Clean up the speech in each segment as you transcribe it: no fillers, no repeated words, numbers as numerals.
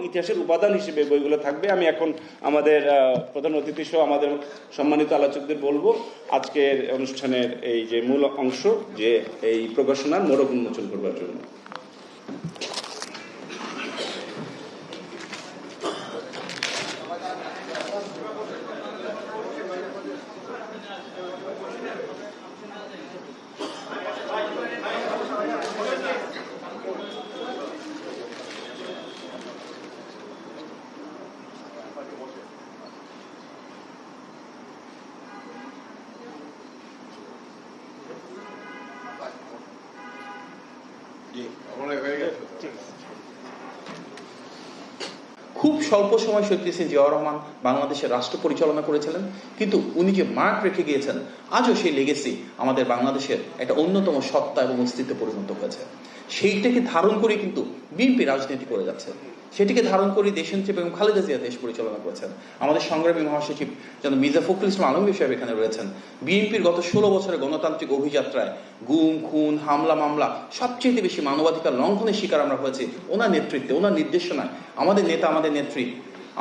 ইতিহাসের উপাদান হিসেবে বইগুলো থাকবে। আমি এখন আমাদের প্রধান অতিথি সহ আমাদের সম্মানিত আলোচকদের বলবো আজকের অনুষ্ঠানের এই যে মূল অংশ, যে এই প্রকাশনার মোড়ক উন্মোচন করবার জন্য। খুব স্বল্প সময় শহীদ প্রেসিডেন্ট জিয়াউর রহমান বাংলাদেশের রাষ্ট্র পরিচালনা করেছিলেন, কিন্তু উনি যে মার্ক রেখে গিয়েছেন আজও সেই লেগেসি আমাদের বাংলাদেশের একটা অন্যতম সত্তা এবং অস্তিত্বে পরিণত হয়েছে। সেইটাকে ধারণ করে কিন্তু বিএনপি রাজনীতি করে যাচ্ছে, সেটিকে ধারণ করে দেশনেত্রী বেগম খালেদা জিয়া দেশ পরিচালনা করেছেন। আমাদের সংগ্রামী মহাসচিব যেন মির্জা ফখরুল ইসলাম আলমগীর সাহেব এখানে রয়েছেন। বিএনপির গত 16 বছরের গণতান্ত্রিক অভিযাত্রায় গুম, খুন, হামলা, মামলা সবচেয়ে বেশি মানবাধিকার লঙ্ঘনের শিকার আমরা হয়েছি ওনার নেতৃত্বে, ওনার নির্দেশনায়। আমাদের নেতা, আমাদের নেত্রী,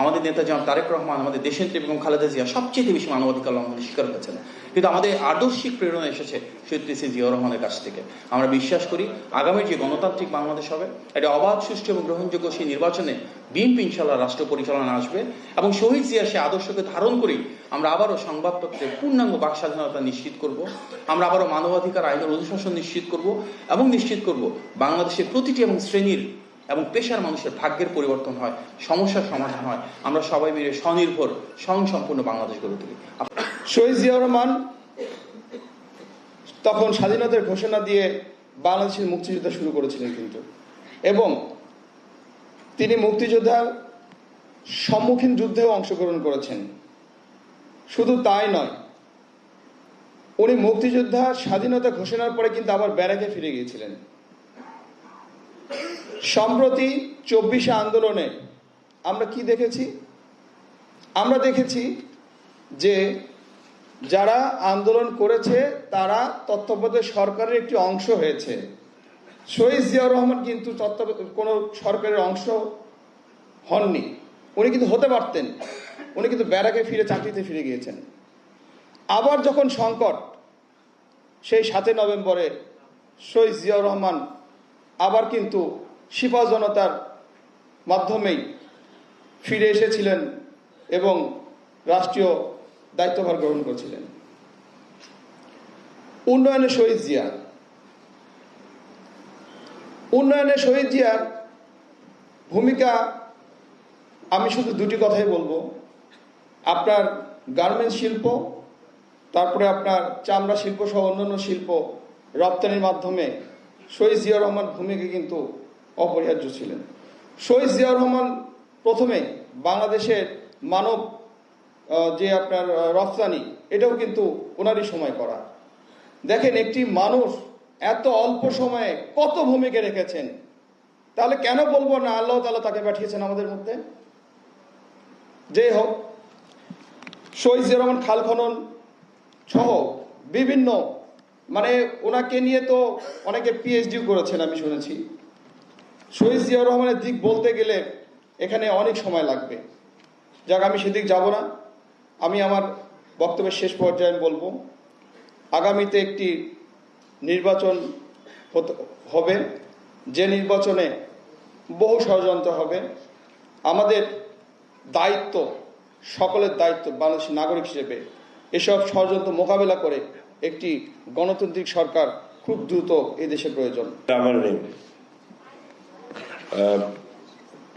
আমাদের নেতা যেমন তারেক রহমান, আমাদের দেশনেত্রী বেগম খালেদা জিয়া সবচেয়ে বেশি মানবাধিকার লঙ্ঘনের শিকার হয়েছেন। কিন্তু আমাদের আদর্শিক প্রেরণা এসেছে শহীদ প্রেসিডেন্ট জিয়াউর রহমানের কাছ থেকে। আমরা বিশ্বাস করি আগামীর যে গণতান্ত্রিক বাংলাদেশ হবে, এটা অবাধ, সুষ্ঠু এবং গ্রহণযোগ্য সেই নির্বাচনে বিএনপি ইনশাআল্লাহ রাষ্ট্র পরিচালনা আসবে এবং শহীদ জিয়া সে আদর্শকে ধারণ করি আমরা আবারও সংবাদপত্রে পূর্ণাঙ্গ বাক স্বাধীনতা নিশ্চিত করব, আমরা আবারও মানবাধিকার আইনের অনুশাসন নিশ্চিত করব এবং নিশ্চিত করব বাংলাদেশের প্রতিটি এবং শ্রেণীর এবং পেশার মানুষের ভাগ্যের পরিবর্তন হয়, সমস্যার সমাধান হয়, আমরা সবাই মিলে স্বনির্ভর স্বয়ংসম্পূর্ণ বাংলাদেশ গড়ে তুলি। শহীদ জিয়াউর রহমান তখন স্বাধীনতার ঘোষণা দিয়ে বাংলাদেশের মুক্তিযুদ্ধ শুরু করেছিলেন কিন্তু, এবং তিনি মুক্তিযোদ্ধার সম্মুখীন যুদ্ধেও অংশগ্রহণ করেছেন। শুধু তাই নয়, উনি মুক্তিযোদ্ধা স্বাধীনতা ঘোষণার পরে কিন্তু আবার ব্যারাকে ফিরে গিয়েছিলেন। সম্প্রতি 24শে আন্দোলনে আমরা কি দেখেছি? আমরা দেখেছি যে যারা আন্দোলন করেছে তারা তত্ত্বাবধায়ক সরকারের একটি অংশ হয়েছে। শহীদ জিয়াউর রহমান কিন্তু কোনো সরকারের অংশ হননি। উনি কিন্তু হতে পারতেন, উনি কিন্তু ব্যারাকে ফিরে চাকরিতে ফিরে গিয়েছেন। আবার যখন সংকট, সেই 7 নভেম্বরে শহীদ জিয়াউর রহমান আবার কিন্তু সিপাহ জনতার মাধ্যমেই ফিরে এসেছিলেন এবং রাষ্ট্রীয় দায়িত্বভার গ্রহণ করেছিলেন। উন্নয়নে শহীদ জিয়া, উন্নয়নে শহীদ জিয়ার ভূমিকা আমি শুধু দুটি কথাই বলবো। আপনার গার্মেন্টস শিল্প, তারপরে আপনার চামড়া শিল্প সহ অন্যান্য শিল্প রপ্তানির মাধ্যমে শহীদ জিয়াউর রহমান ভূমিকা কিন্তু অপরিহার্য ছিলেন। শহীদ জিয়াউর রহমান প্রথমে বাংলাদেশের মানব যে আপনার রপ্তানি, এটাও কিন্তু ওনারই সময় করা। দেখেন, একটি মানুষ এত অল্প সময়ে কত ভূমিকা রেখেছেন, তাহলে কেন বলবো না আল্লাহ তাআলা তাকে পাঠিয়েছেন আমাদের মধ্যে। যেই হোক, শহীদ জিয়াউর রহমান খাল খনন সহ বিভিন্ন, মানে ওনাকে নিয়ে তো অনেকে পিএইচডিও করেছেন আমি শুনেছি। শহীদ জিয়াউর রহমানের দিক বলতে গেলে এখানে অনেক সময় লাগবে, যাক আমি সেদিক যাব না। আমি আমার বক্তব্যের শেষ পর্যায়ে বলবো, আগামীতে একটি নির্বাচন হবে, যে নির্বাচনে বহু ষড়যন্ত্র হবে। আমাদের দায়িত্ব, সকলের দায়িত্ব বাংলাদেশের নাগরিক হিসেবে এসব ষড়যন্ত্র মোকাবেলা করে একটি গণতান্ত্রিক সরকার খুব দ্রুত এই দেশে প্রয়োজন। আমার নেই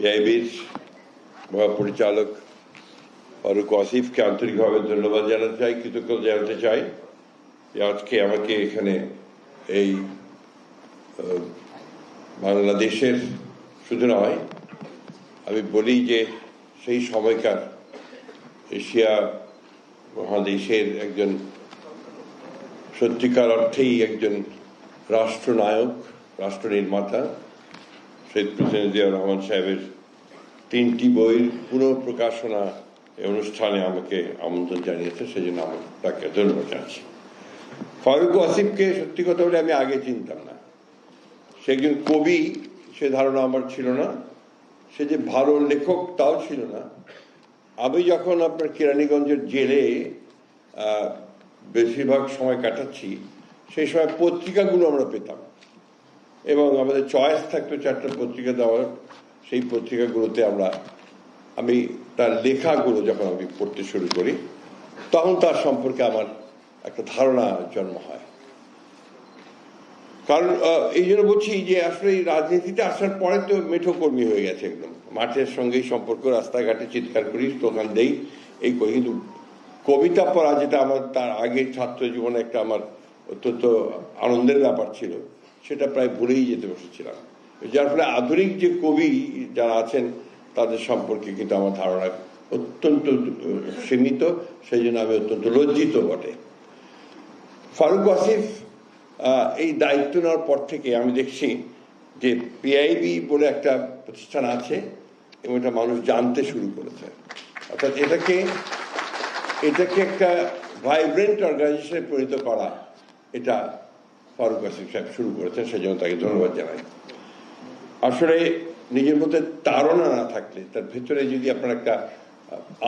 এআইবির মহাপরিচালক ফারুক আসিফকে আন্তরিকভাবে ধন্যবাদ জানাতে চাই, কৃতজ্ঞতা জানাতে চাই যে আজকে আমাকে এখানে এই বাংলাদেশের শুধু নয়, আমি বলি যে সেই সময়কার এশিয়া মহাদেশের একজন সত্যিকার অর্থেই একজন রাষ্ট্রনায়ক, রাষ্ট্র নির্মাতা শহীদ প্রেসিডেন্ট জিয়াউর রহমান সাহেবের 3টি বইয়ের পুনঃপ্রকাশনা এই অনুষ্ঠানে আমাকে আমন্ত্রণ জানিয়েছে, সেজন্য আমি তাকে ধন্যবাদ জানাচ্ছি। ফারুক আসিফকে সত্যি কথা বলে আমি আগে চিনতাম না, সে একজন কবি সে ধারণা আমার ছিল না। সে যে ভালো লেখক তাও ছিল না। আমি যখন আপনার কেরানীগঞ্জের জেলে বেশিরভাগ সময় কাটাচ্ছি, সেই সময় পত্রিকাগুলো আমরা পেতাম এবং আমাদের চয়েস থাকতো 4টা পত্রিকা দেওয়ার। সেই পত্রিকাগুলোতে আমি তার লেখাগুলো যখন আমি পড়তে শুরু করি, তখন তার সম্পর্কে আমার একটা ধারণা জন্ম হয়। কারণ এই জন্য বলছি যে আসলে এই রাজনীতিতে আসার পরে তো মেঠো কর্মী হয়ে গেছে, একদম মাঠের সঙ্গেই সম্পর্ক, রাস্তাঘাটে চিৎকার করি, স্লোগান দেই, এই করি। কিন্তু কবিতা পড়া, যেটা আমার তার আগে ছাত্র জীবনে একটা আমার অত্যন্ত আনন্দের ব্যাপার ছিল, সেটা প্রায় ভুলেই যেতে বসেছিলাম। যার ফলে আধুনিক যে কবি যারা আছেন তাদের সম্পর্কে কিন্তু আমার ধারণা অত্যন্ত সীমিত, সেই জন্য আমি অত্যন্ত লজ্জিত বটে। ফারুক ওয়াসিফ এই দায়িত্ব নেওয়ার পর থেকে আমি দেখছি যে পিআইবি বলে একটা প্রতিষ্ঠান আছে এবং এটা মানুষ জানতে শুরু করেছে। অর্থাৎ এটাকে একটা ভাইব্রেন্ট অর্গানাইজেশনে পরিণত করা, এটা ফারুক ওয়াসিফ সাহেব শুরু করেছেন, সেজন্য তাকে ধন্যবাদ জানাই। আসলে নিজের মধ্যে তাড়না না থাকলে, তার ভেতরে যদি আপনার একটা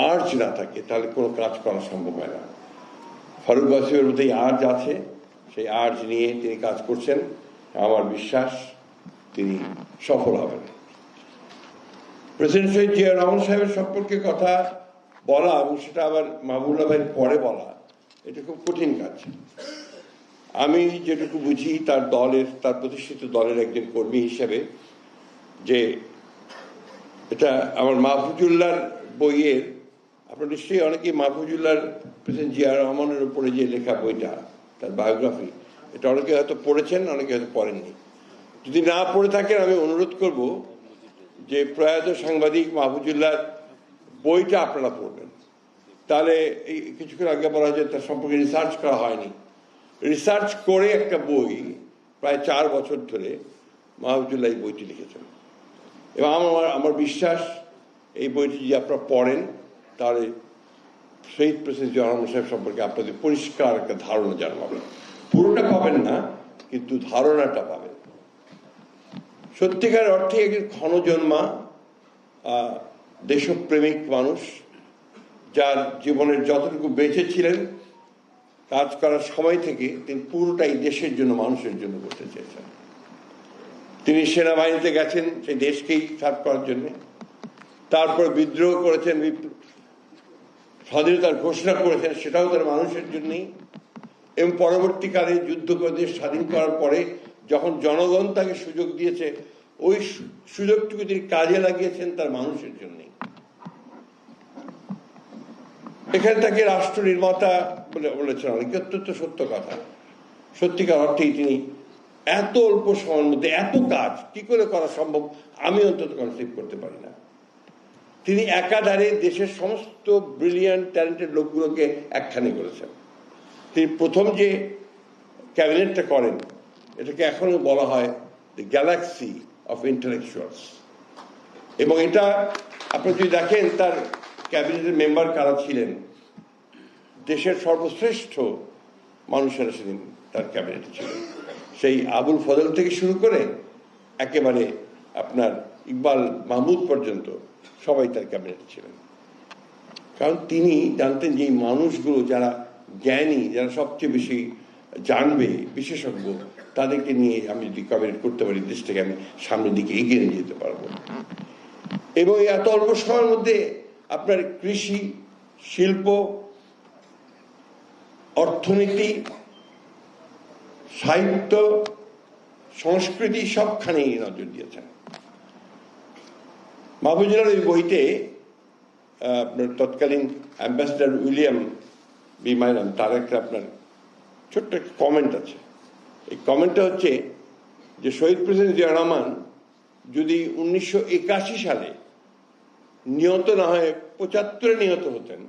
আর্জ না থাকে, তাহলে কোনো কাজ করা সম্ভব হয় না। ফারুক ওয়াসিফের মধ্যে এই আর্জ আছে, সেই আর্জ নিয়ে তিনি কাজ করছেন। আমার বিশ্বাস তিনি সফল হবেন। প্রেসিডেন্ট শহীদ জিয়া রহমান সাহেবের সম্পর্কে কথা বলা এবং সেটা আবার মাহবুবুল্লাহ ভাইয়ের পরে বলা, এটা খুব কঠিন কাজ। আমি যেটুকু বুঝি তার প্রতিষ্ঠিত দলের একজন কর্মী হিসেবে, যে এটা আমার মাহফুজুল্লাহর বইয়ের, আপনার নিশ্চয়ই অনেকেই মাহফুজুল্লাহর প্রেসিডেন্ট জিয়া রহমানের উপরে যে লেখা বইটা, তার বায়োগ্রাফি, এটা অনেকে হয়তো পড়েছেন, অনেকে হয়তো পড়েননি। যদি না পড়ে থাকেন, আমি অনুরোধ করব যে প্রয়াত সাংবাদিক মাহফুজুল্লাহর বইটা আপনারা পড়বেন। তাহলে এই কিছুক্ষণ আগে বলা হয় যে তার সম্পর্কে রিসার্চ করা হয়নি। রিসার্চ করে একটা বই প্রায় 4 বছর ধরে মাহফুজুল্লাহ এই বইটি লিখেছেন এবং আমার বিশ্বাস এই বইটি যদি আপনারা পড়েন, তাহলে শহীদ প্রেসিডেন্ট জিয়া রহমান সাহেব সম্পর্কে আপনাদের পরিষ্কার একটা ধারণা জন্মাবে। পুরোটা পাবেন না, কিন্তু ধারণাটা পাবেন। সত্যিকার অর্থে একজন ক্ষণজন্মা দেশপ্রেমিক মানুষ, যার জীবনের যতটুকু বেঁচে ছিলেন, কাজ করার সময় থেকে তিনি পুরোটাই দেশের জন্য, মানুষের জন্য করতে চেয়েছেন। তিনি সেনাবাহিনীতে গেছেন সেই দেশকেই সার্ভ করার জন্য, তারপর বিদ্রোহ করেছেন, স্বাধীনতার ঘোষণা করেছেন, সেটাও তার মানুষের জন্যই। এবং পরবর্তীকালে যুদ্ধ করে দেশ স্বাধীন করার পরে যখন জনগণ তাকে সুযোগ দিয়েছে, ওই সুযোগটুকু তিনি কাজে লাগিয়েছেন তার মানুষের জন্যই। এখানে তাকে রাষ্ট্র নির্মাতা বলেছেন অনেকে, অত্যন্ত সত্য কথা। সত্যিকার অর্থেই তিনি এত অল্প সময়ের মধ্যে এত কাজ কি করে করা সম্ভব, আমি অন্তত কনসিভ করতে পারি না। তিনি একাধারে দেশের সমস্ত ব্রিলিয়ান্ট ট্যালেন্টেড লোকগুলোকে একখানে করেছেন। তিনি প্রথম যে ক্যাবিনেটটা করেন, এটাকে এখনো বলা হয় দ্য গ্যালাক্সি অফ ইন্টেলেকচুয়ালস। এবং এটা আপনি যদি দেখেন তার ক্যাবিনেটের মেম্বার কারা ছিলেন, দেশের সর্বশ্রেষ্ঠ মানুষেরা সেদিন তার ক্যাবিনেটে ছিলেন। সেই আবুল ফজল থেকে শুরু করে একেবারে আপনার ইকবাল মাহমুদ পর্যন্ত সবাই তার ক্যাবিনেটে ছিলেন। কারণ তিনি জানতেন যে এই মানুষগুলো যারা জ্ঞানী, যারা সবচেয়ে বেশি জানবে, বিশেষজ্ঞ, তাদেরকে নিয়ে আমি যদি ক্যাবিনেট করতে পারি, দেশটাকে আমি সামনের দিকে এগিয়ে নিয়ে যেতে পারবো। এবং এত অল্প সময়ের মধ্যে আপনার কৃষি, শিল্প, অর্থনীতি, সাহিত্য, সংস্কৃতি সবখানেই নজর দিয়েছেন। মাহফুজুল্লাহর এই বইতে আপনার তৎকালীন অ্যাম্বাসেডর উইলিয়াম বি মাইনাম, তার একটা আপনার ছোট্ট একটা কমেন্ট আছে। এই কমেন্টটা হচ্ছে যে শহীদ প্রেসিডেন্ট জিয়া রহমান যদি 1981 সালে নিহত না হয়ে 75-এ নিহত হতেন,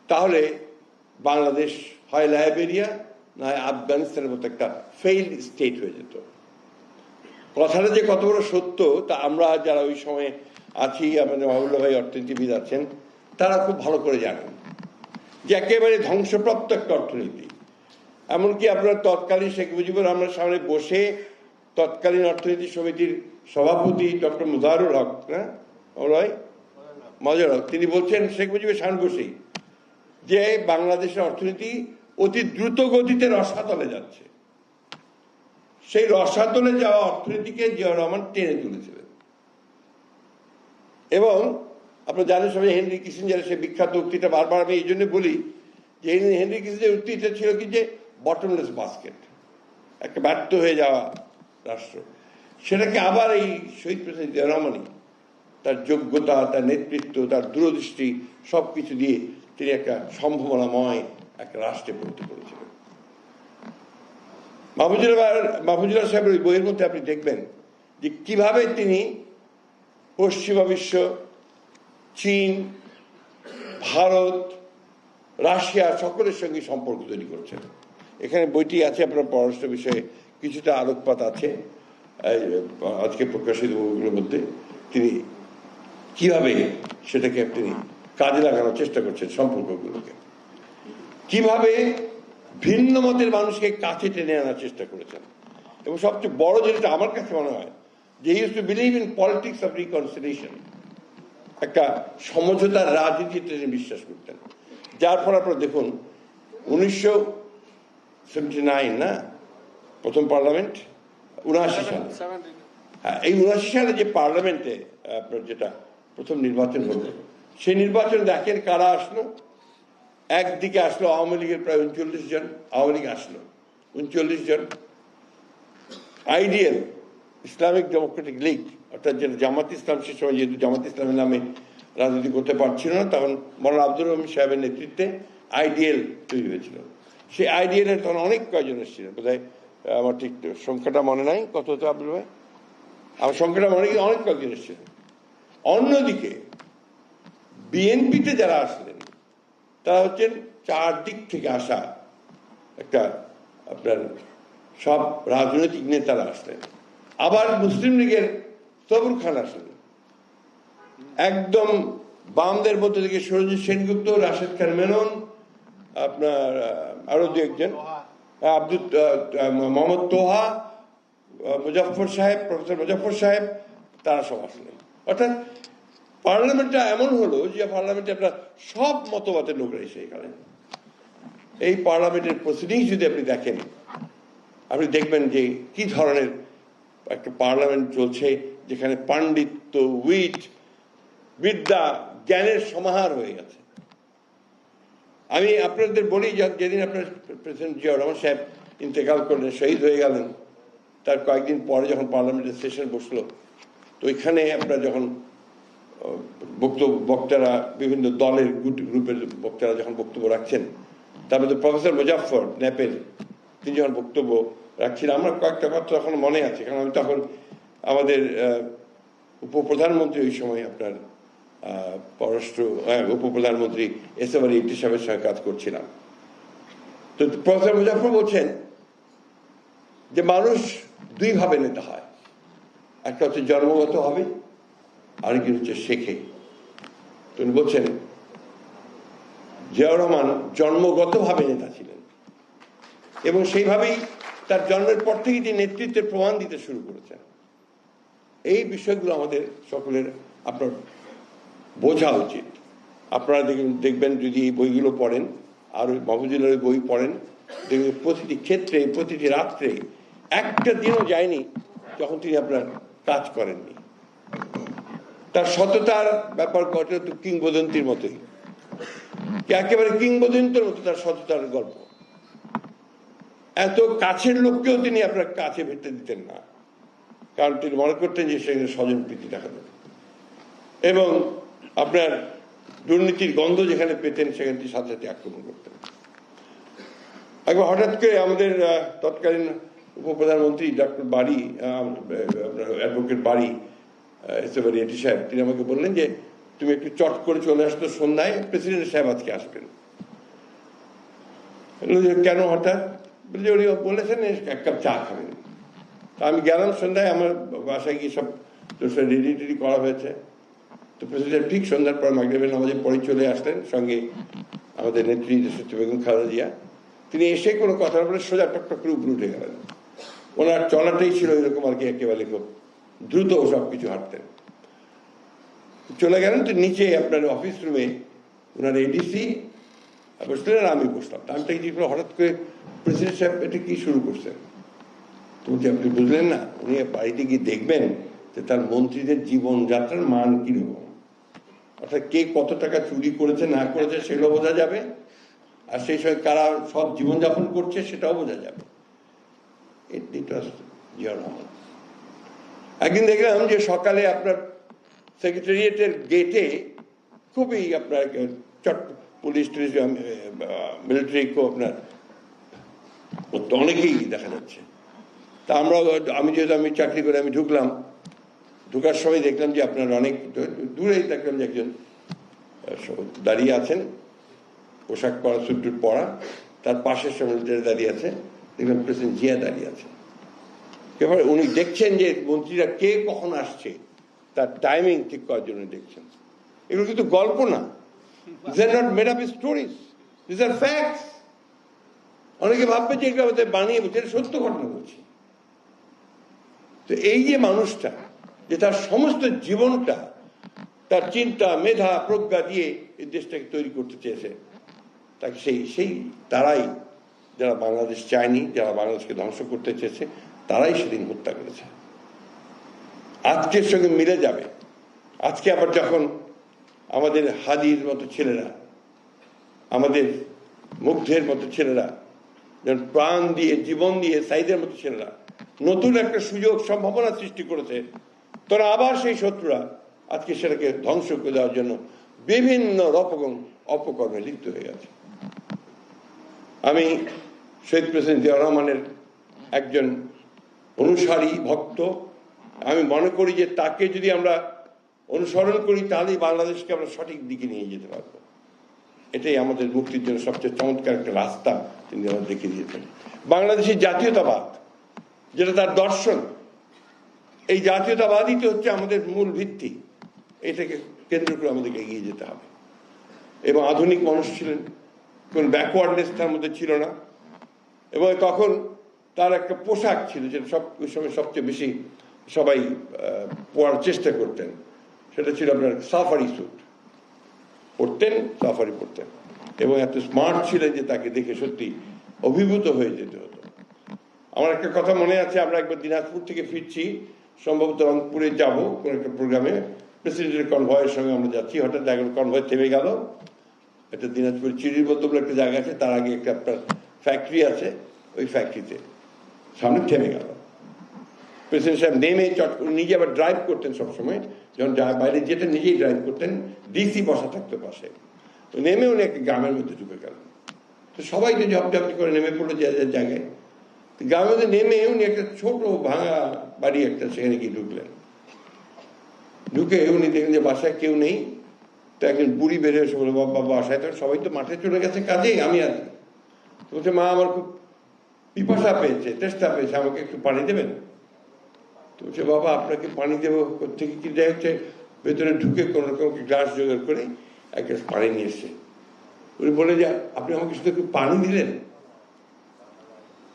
তাহলে বাংলাদেশ হয় লাইবেরিয়া না হয় আফগানিস্তানের মতো একটা ফেইল্ড স্টেট হয়ে যেত। কথাটা যে কত বড় সত্য তা আমরা যারা ওই সময় আছি, আমাদের মাহবুবুল্লাহ ভাই অর্থনীতিবিদ আছেন, তারা খুব ভালো করে জানেন যে একেবারে ধ্বংসপ্রাপ্ত একটা অর্থনীতি। এমনকি আপনার তৎকালীন শেখ মুজিবুর রহমানের সামনে বসে তৎকালীন অর্থনীতি সমিতির সভাপতি ডক্টর মুজাহিরুল হক, না মজার হক, তিনি বলছেন শেখ মুজিবের শান বসেই যে বাংলাদেশের অর্থনীতি অতি দ্রুত গতিতে রসাতলে যাচ্ছে। সেই রসাতলে যাওয়া অর্থনীতিকে জিয়াউর রহমান টেনে তুলেছিলেন। এবং আপনারা জানেন সবাই হেনরি কিসিঞ্জারের সেই বিখ্যাত উক্তিটা, বারবার আমি এই জন্য বলি যে হেনরি কিসিঞ্জারের উক্তিটা ছিল কি যে বটমলেস বাস্কেট, একটা ব্যর্থ হয়ে যাওয়া রাষ্ট্র, সেটাকে আবার এই শহীদ প্রেসিডেন্ট জিয়াউর রহমানই তার যোগ্যতা, তার নেতৃত্ব, তার দূরদৃষ্টি সবকিছু দিয়ে তিনি একটা সম্ভাবনাময় একটা রাষ্ট্রে পরিণত করেছিলেন। মাহফুজুল্লাহ সাহেবের ওই বইয়ের মধ্যে আপনি দেখবেন যে কিভাবে তিনি পশ্চিমা বিশ্ব, চীন, ভারত, রাশিয়া সকলের সঙ্গে সম্পর্ক তৈরি করছেন। এখানে বইটি আছে, আপনার পররাষ্ট্র বিষয়ে কিছুটা আলোকপাত আছে আজকে প্রকাশিত বইগুলোর মধ্যে। তিনি কিভাবে সেটাকে তিনি কাজে লাগানোর চেষ্টা করছেন, সম্পর্কগুলোকে কিভাবে ভিন্ন মতের মানুষকে কাছে টেনে আনার চেষ্টা করেছেন। এবং সবচেয়ে বড় যেটা আমার কাছে মনে হয় যে use to believe in politics of reconciliation, একটা সমঝোতার রাজনীতিতে তিনি বিশ্বাস করতেন। যার ফলে আপনারা দেখুন 1979 না প্রথম পার্লামেন্ট, 79 সালে, হ্যাঁ এই 79 সালে যে পার্লামেন্টে আপনার যেটা প্রথম নির্বাচন হলো, সেই নির্বাচনে দেখেন কারা আসলো। একদিকে আসলো আওয়ামী লীগের প্রায় 39 জন, আওয়ামী লীগ আসলো 39 জন, আইডিএল ইসলামিক ডেমোক্রেটিক লীগ অর্থাৎ যেটা জামাত ইসলাম, সে সময় যেহেতু জামাত ইসলামের নামে রাজনীতি করতে পারছিল না, তখন মৌলানা আব্দুর রহমান সাহেবের নেতৃত্বে আইডিএল তৈরি হয়েছিল। সেই আইডিএলের তখন অনেক কয়জন এসেছিলেন, বোধহয় আমার ঠিক সংখ্যাটা মনে নাই কত হতো আব্দুল ভাই, আমার সংখ্যাটা মনে হয় অনেক কয়েকজন এসেছিলেন। অন্যদিকে বিএনপিতে যারা আসলেন তারা হচ্ছেন চারদিক থেকে আসা একটা আপনার সব রাজনৈতিক নেতারা আসলেন। আবার মুসলিম লীগের সবুর খান আসলেন, একদম বামদের মধ্যে থেকে সুরজিৎ সেনগুপ্ত, রাশেদ খান মেনন, আপনার আরো দু একজন, মোহাম্মদ তোহা, মুজাফফর সাহেব, প্রফেসর মুজাফফর সাহেব, তারা সব আসলেন। অর্থাৎ পার্লামেন্টটা এমন হলো যে পার্লামেন্টে আপনার সব মতবাদের লোকরা এসে এখানে। এই পার্লামেন্টের প্রসিডিংস যদি আপনি দেখেন, আপনি দেখবেন যে কি ধরনের একটা পার্লামেন্ট চলছে, যেখানে পাণ্ডিত্য, বিদ্যা, জ্ঞানের সমাহার হয়ে গেছে। আমি আপনাদের বলি, যেদিন আপনার প্রেসিডেন্ট জিয়াউর রহমান সাহেব ইন্তেকাল করলেন, শহীদ হয়ে গেলেন, তার কয়েকদিন পরে যখন পার্লামেন্টের সেশন বসলো, তো ওইখানে আপনার যখন বক্তারা বিভিন্ন দলের গ্রুপের বক্তারা যখন বক্তব্য রাখছেন, তার মধ্যে প্রফেসর মুজাফফর নেপেল তিনি যখন বক্তব্য রাখছিলেন, আমার কয়েকটা কথা তখন মনে আছে, কারণ আমি তখন আমাদের উপপ্রধানমন্ত্রী ওই সময় আপনার উপপ্রধানমন্ত্রী এসএম আলী ইকটি সাহেবের সঙ্গে কাজ করছিলাম। তো প্রফেসর মুজাফফর বলছেন যে মানুষ দুইভাবে নেতা হয়, একটা হচ্ছে জন্মগত হবে, আরেকজন হচ্ছে শেখে। তিনি বলছেন জিয়াউর রহমান জন্মগতভাবে নেতা ছিলেন এবং সেইভাবেই তার জন্মের পর থেকেই তিনি নেতৃত্বের প্রমাণ দিতে শুরু করেছেন। এই বিষয়গুলো আমাদের সকলের আপনার বোঝা উচিত। আপনারা দেখবেন যদি এই বইগুলো পড়েন, আর ওই মাহফুজুল্লাহের বই পড়েন, দেখবেন প্রতিটি ক্ষেত্রে, প্রতিটি রাত্রে একটা দিনও যায়নি যখন তিনি আপনার কাজ করেননি। তার সততার ব্যাপার ঘটে তো কিংবদন্তির মতোই, একেবারে কিংবদন্তির মতো তার সততার গল্প। এত কাছের লোককেও তিনি আপনার কাছে ভিড়তে দিতেন না, কারণ তিনি মনে করতেন যে সেখানে স্বজন প্রীতি দেখাতেন, এবং আপনার দুর্নীতির গন্ধ যেখানে পেতেন সেখানে তিনি সাথে সাথে আক্রমণ করতেন। একবার হঠাৎ করে আমাদের তৎকালীন উপপ্রধানমন্ত্রী ডক্টর বাড়ি, অ্যাডভোকেট বাড়ি এসএবারি এটি সাহেব, তিনি আমাকে বললেন যে তুমি একটু চট করে চলে আসতো সন্ধ্যায়, প্রেসিডেন্ট সাহেব আজকে আসবেন। কেন হঠাৎ? বলছে উনি বলেছেন এক কাপ চা খাবেন। তা আমি গেলাম সন্ধ্যায়, আমার বাসায় গিয়ে সব রেডি টেডি করা হয়েছে। তো প্রেসিডেন্ট ঠিক সন্ধ্যার পর মাগরিবের নামাজের পরে চলে আসলেন, সঙ্গে আমাদের নেত্রী দেশনেত্রী বেগম খালেদা জিয়া। তিনি এসে কোনো কথা বলে সোজা টক টক করে উপরে উঠে গেলেন। ওনার চলাটাই ছিল এরকম আর কি, একেবারে খুব দ্রুত সব কিছু হাঁটতেন। চলে গেলেন তো নিচে আপনার অফিস রুমে ওনার এডিসি বসলেন আর আমি বসলাম। আমি তাকে জিজ্ঞেস করলাম, হঠাৎ করে প্রেসিডেন্ট সাহেব এটা কি শুরু করছেন? তো বলছি, আপনি বুঝলেন না, উনি বাড়িতে গিয়ে দেখবেন যে তার মন্ত্রীদের জীবনযাত্রার মান কিরকম, অর্থাৎ কে কত টাকা চুরি করেছে না করেছে সেগুলো বোঝা যাবে, আর সেই সময় কারা সব জীবনযাপন করছে সেটাও বোঝা যাবে। জিয়া রহমান। একদিন দেখলাম যে সকালে আপনার সেক্রেটারিয়েটের গেটে খুবই আপনার পুলিশ টুলিশ মিলিটারি আপনার অনেকেই দেখা যাচ্ছে। তা আমি যেহেতু আমি চাকরি করে আমি ঢুকলাম, ঢুকার সময় দেখলাম যে আপনার অনেক দূরেই দেখলাম যে একজন দাঁড়িয়ে আছেন, পোশাক পরা, স্যুট টুট পরা, তার পাশের মিলিটারি দাঁড়িয়ে আছে, দেখলাম প্রেসিডেন্ট জিয়া দাঁড়িয়ে আছে। এবার উনি দেখছেন যে মন্ত্রীরা কে কখন আসছে, তার টাইমিং ঠিক করার জন্য দেখছেন। এগুলো কিন্তু গল্প না, these are not made up stories, these are facts. অনেকে ভাববে যে এগুলো আমাদের বানিয়ে বলছে, এটা সত্য ঘটনা বলছি। তো এই যে মানুষটা যে তার সমস্ত জীবনটা তার চিন্তা মেধা প্রজ্ঞা দিয়ে এই দেশটাকে তৈরি করতে চেয়েছে, তাকে সেই তারাই, যারা বাংলাদেশ চায়নি, যারা বাংলাদেশকে ধ্বংস করতে চেয়েছে, তারাই সেদিন হত্যা করেছে। আজকের সঙ্গে মিলে যাবে। আজকে আবার যখন আমাদের হাদির মতো ছেলেরা, আমাদের মুগ্ধের মতো ছেলেরা, যেমন প্রাণ দিয়ে জীবন দিয়ে সাইদের মতো ছেলেরা নতুন একটা সুযোগ সম্ভাবনা সৃষ্টি করেছে, তারা আবার সেই শত্রুরা আজকে সেটাকে ধ্বংস করে দেওয়ার জন্য বিভিন্ন রকম অপকর্মে লিপ্ত হয়ে গেছে। আমি শহীদ প্রেসিডেন্ট জিয়া রহমানের একজন অনুসারী ভক্ত। আমি মনে করি যে তাকে যদি আমরা অনুসরণ করি তাহলেই বাংলাদেশকে আমরা সঠিক দিকে নিয়ে যেতে পারবো। এটাই আমাদের মুক্তির জন্য সবচেয়ে চমৎকার একটা রাস্তা তিনি আমাদের দেখিয়ে দিয়েছেন। বাংলাদেশের জাতীয়তাবাদ যেটা তার দর্শন, এই জাতীয়তাবাদই তো হচ্ছে আমাদের মূল ভিত্তি। এটাকে কেন্দ্র করে আমাদেরকে এগিয়ে যেতে হবে। এবং আধুনিক মানুষ ছিলেন, কোন ব্যাকওয়ার্ডনেস তার মধ্যে ছিল না। এবং তখন তার একটা পোশাক ছিল যেটা ওই সময় সবচেয়ে বেশি সবাই পরার চেষ্টা করতেন, সেটা ছিল আপনার সাফারি স্যুট পরতেন, সাফারি পরতেন, এবং এত স্মার্ট ছিলেন যে তাকে দেখে সত্যি অভিভূত হয়ে যেতে হতো। আমার একটা কথা মনে আছে, আমরা একবার দিনাজপুর থেকে ফিরছি, সম্ভবত রংপুরে যাব কোন একটা প্রোগ্রামে, প্রেসিডেন্টের কনভয়ের সঙ্গে আমরা যাচ্ছি, হঠাৎ দেখা গেল কনভয় থেমে গেল। একটা দিনাজপুর চিড়ির বলতে বলে একটা জায়গা আছে, তার আগে একটা আপনার ফ্যাক্টরি আছে, ওই ফ্যাক্টরিতে সামনে থেমে গেল। প্রেসিডেন্ট সাহেব নেমে নিজে আবার ড্রাইভ করতেন সবসময়, যখন বাইরে যেতে নিজেই ড্রাইভ করতেন, ডিসি বসা থাকতো পাশে। তো নেমে উনি একটা গ্রামের মধ্যে ঢুকে গেলেন। তো সবাই তো ঝপঝপটি করে নেমে পড়লো যে জায়গায়। গ্রামের মধ্যে নেমে উনি একটা ছোট ভাঙা বাড়ি একটা, সেখানে গিয়ে ঢুকলেন। ঢুকে উনি দেখলেন যে বাসায় কেউ নেই। তো একজন বুড়ি বেরিয়ে এসে বলল, বাবা বাসায় তো সবাই তো মাঠে চলে গেছে কাজে, আমি আছি। তো বলছে, মা আমার খুব পিপাসা পেয়েছে, তেষ্টা পেয়েছে, আমাকে একটু পানি দেবেন? তো বলছে, বাবা আপনাকে পানি দেবো কোথেকে, কি দেয় হচ্ছে ভেতরে ঢুকে কোন রকম গ্লাস জোগাড় করে এক গ্লাস পানি নিয়ে এসছে। উনি বলে যে, আপনি আমাকে শুধু একটু পানি দিলেন?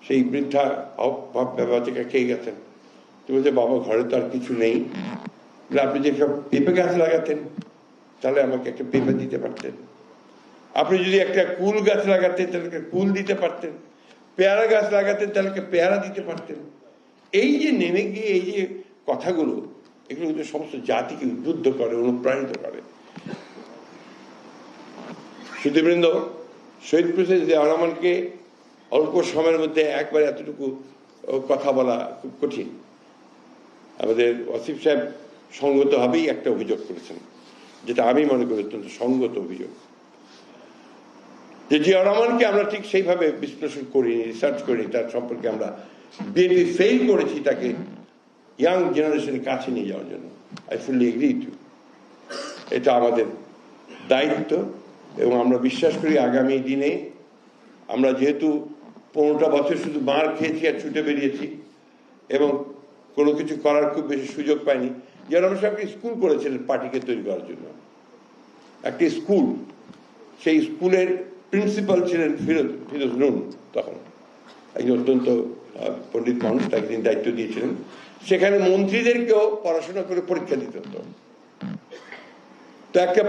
সেই বৃদ্ধা বাচ্চাকে খেয়ে গেছেন। তো বলছে, বাবা ঘরে তো আর কিছু নেই, আপনি যে সব পেঁপে গাছ লাগাতেন তাহলে আমাকে একটা পেঁপে দিতে পারতেন, আপনি যদি একটা কুল গাছ লাগাতেন তাহলে কুল দিতে পারতেন, পেয়ারা গাছ লাগাতেন তাহলে পেয়ারা দিতে পারতেন। এই যে নেমে গিয়ে এই যে কথাগুলো, এগুলো কিন্তু সমস্ত জাতিকে উদ্বুদ্ধ করে, অনুপ্রাণিত করে। সুধীবৃন্দ, শহীদ প্রেসিডেন্ট জিয়া রহমানকে অল্প সময়ের মধ্যে একবার এতটুকু কথা বলা খুব কঠিন। আমাদের ওয়াসিফ সাহেব সঙ্গতভাবেই একটা অভিযোগ করেছেন, যেটা আমি মনে করি অত্যন্ত সঙ্গত অভিযোগ, যে জিয়া রহমানকে আমরা ঠিক সেইভাবে বিশ্লেষণ করিনি, রিসার্চ করিনি, তার সম্পর্কে আমরা বিএনপি ফেল করেছি তাকে ইয়াং জেনারেশনের কাছে নিয়ে যাওয়ার জন্য। আই ফুললি এগ্রি টু, এটা আমাদের দায়িত্ব। এবং আমরা বিশ্বাস করি আগামী দিনে আমরা যেহেতু 15টা বছর শুধু মার খেয়েছি আর ছুটে বেরিয়েছি এবং কোনো কিছু করার খুব বেশি সুযোগ পাইনি। জিয়া রহমান সাহেব একটা স্কুল করেছিলেন পার্টিকে তৈরি করার জন্য, একটি স্কুল। সেই স্কুলের প্রিন্সিপাল ছিলেন ফিরোজ নুন, তখন একজন অত্যন্ত পণ্ডিত মানুষ, তাকে তিনি দায়িত্ব দিয়েছিলেন। সেখানে মন্ত্রীদেরকেও পড়াশোনা করে পরীক্ষা দিতে হতো। তো একটা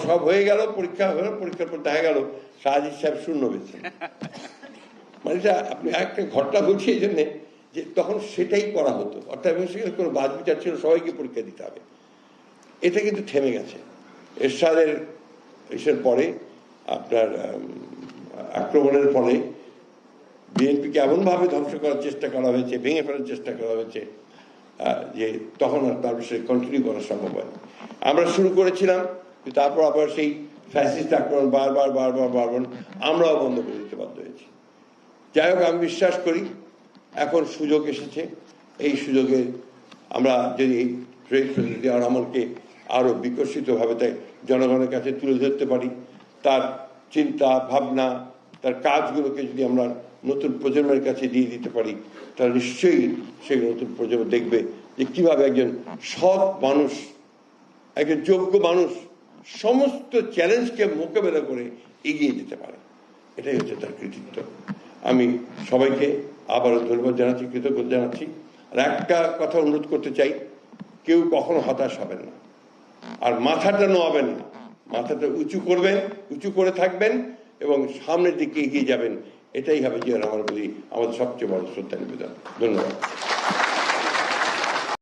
সব হয়ে গেল, পরীক্ষা হলো, পরীক্ষার পর দেখা গেল সাজিদ সাহেব শূন্য পেয়েছেন। মানে আপনি একটা ঘটনা বলছি এই জন্যে যে তখন সেটাই করা হতো, অর্থাৎ সেখানে কোনো বাদ বিচার ছিল, সবাইকে পরীক্ষা দিতে হবে। এটা কিন্তু থেমে গেছে এরশাদের পরে, আপনার আক্রমণের পরে বিএনপিকে এমনভাবে ধ্বংস করার চেষ্টা করা হয়েছে, ভেঙে ফেলার চেষ্টা করা হয়েছে, যে তখন আর তার বিষয়ে কন্টিনিউ করা সম্ভব হয়। আমরা শুরু করেছিলাম, তারপর আবার সেই ফ্যাসিস্ট আক্রমণ বারবার আমরাও বন্ধ করে দিতে বাধ্য হয়েছি। যাই হোক, আমি বিশ্বাস করি এখন সুযোগ এসেছে, এই সুযোগে আমরা যদি শহীদ প্রেসিডেন্ট জিয়াউর রহমানকে আরো বিকশিতভাবে তাই জনগণের কাছে তুলে ধরতে পারি, তার চিন্তা ভাবনা, তার কাজগুলোকে যদি আমরা নতুন প্রজন্মের কাছে দিয়ে দিতে পারি, তাহলে নিশ্চয়ই সেই নতুন প্রজন্ম দেখবে যে কিভাবে একজন সৎ মানুষ, একজন যোগ্য মানুষ সমস্ত চ্যালেঞ্জকে মোকাবেলা করে এগিয়ে যেতে পারে। এটাই হচ্ছে তার কৃতিত্ব। আমি সবাইকে আবারও ধন্যবাদ জানাচ্ছি, কৃতজ্ঞতা জানাচ্ছি। আর একটা কথা অনুরোধ করতে চাই, কেউ কখনো হতাশ হবেন না, আর মাথাটা নোয়াবেন না, মাথাটা উঁচু করবেন, উঁচু করে থাকবেন এবং সামনের দিকে এগিয়ে যাবেন। এটাই হবে জিয়াউর রহমানের প্রতি আমাদের সবচেয়ে বড় শ্রদ্ধা নিবেদন। ধন্যবাদ।